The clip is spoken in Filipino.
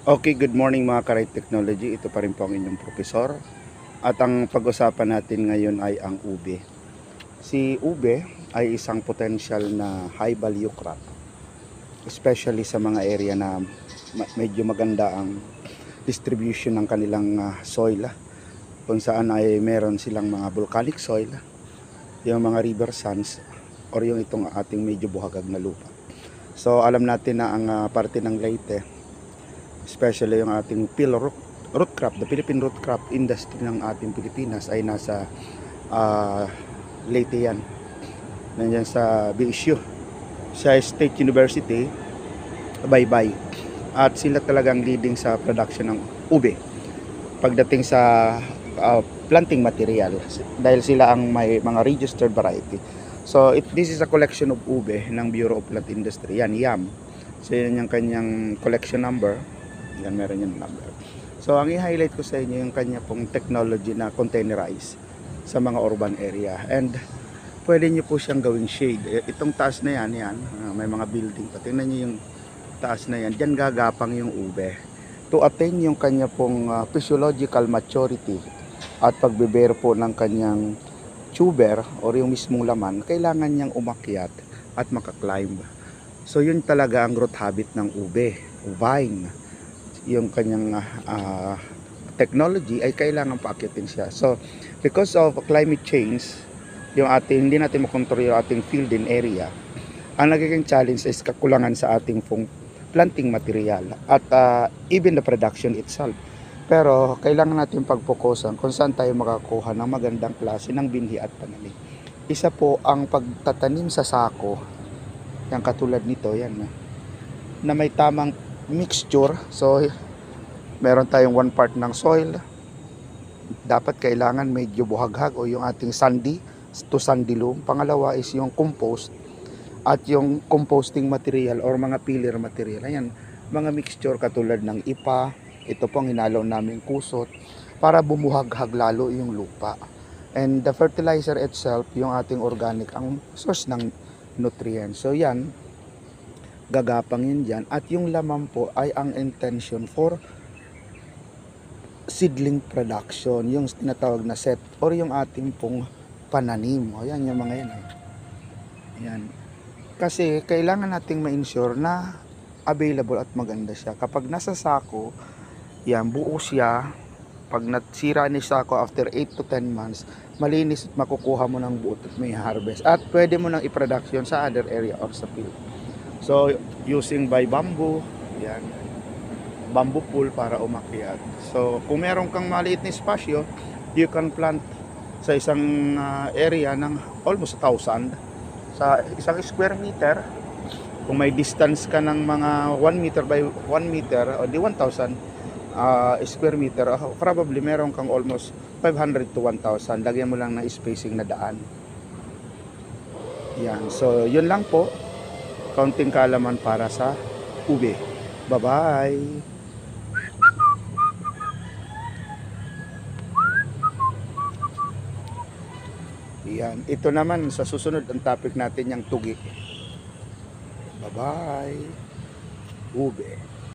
Okay, good morning mga ka-Ride Technology. Ito pa rin po ang inyong profesor. At ang pag-usapan natin ngayon ay ang ube. Si ube ay isang potential na high value crop. Especially sa mga area na medyo maganda ang distribution ng kanilang soil. Kung saan ay meron silang mga volcanic soil, yung mga river sands, or yung itong ating medyo buhagag na lupa. So alam natin na ang parte ng Leyte, especially yung ating root crop, the Philippine root crop industry ng ating Pilipinas ay nasa Leyte yan. Nandiyan sa BSU, sa State University, Baybay. At sila talagang leading sa production ng ube pagdating sa planting material, dahil sila ang may mga registered variety. So this is a collection of ube ng Bureau of Plant Industry, yan, YAM. So yan yung kanyang collection number. Yan, meron yung number. So ang i-highlight ko sa inyo yung kanya pong technology na containerize sa mga urban area, and pwede nyo po siyang gawing shade. Itong taas na yan, may mga building pa. Tingnan nyo yung taas na yan, dyan gagapang yung ube to attain yung kanya pong physiological maturity at pagbebero po ng kanyang tuber or yung mismong laman. Kailangan niyang umakyat at makaklimb. So yun talaga ang growth habit ng ube, vine. Yung kanyang technology ay kailangan paakyatin siya. So because of climate change, yung ating hindi natin makontrol yung ating field and area, ang nagiging challenge is kakulangan sa ating planting material at even the production itself. Pero kailangan natin pagpokusan kung saan tayo makakuha ng magandang klase ng binhi at pananim. Isa po ang pagtatanim sa sako, yung katulad nito, yan, na may tamang mixture. So meron tayong 1 part ng soil, dapat kailangan medyo buhaghag o yung ating sandy to sandy loam. Pangalawa is yung compost at yung composting material or mga filler material. Ayan, mga mixture katulad ng ipa, ito pong hinalo namin kusot para bumuhaghag lalo yung lupa. And the fertilizer itself, yung ating organic, ang source ng nutrients. So yan, gagapang yun dyan. At yung laman po ay ang intention for seedling production, yung tinatawag na set or yung ating pong pananim. O yan, yung mga yan. Yan. Kasi kailangan nating ma-ensure na available at maganda siya. Kapag nasa sako, yan, buo siya. Pag nasira ni sako after 8 to 10 months, malinis at makukuha mo ng buo at may harvest. At pwede mo nang i-production sa other area or sa field. So, using by bamboo, yan, bamboo pole para umakyat. So, kung meron kang maliit na espasyo, you can plant sa isang area ng almost 1,000 sa isang square meter. Kung may distance ka ng mga 1 meter by 1 meter o di 1,000 square meter, probably meron kang almost 500 to 1,000. Lagyan mo lang ng spacing na daan. Yan. So, yun lang po. Kaunting kaalaman para sa ube. Bye-bye! Yan. Ito naman sa susunod ang topic natin yung tugi. Bye-bye! Ube.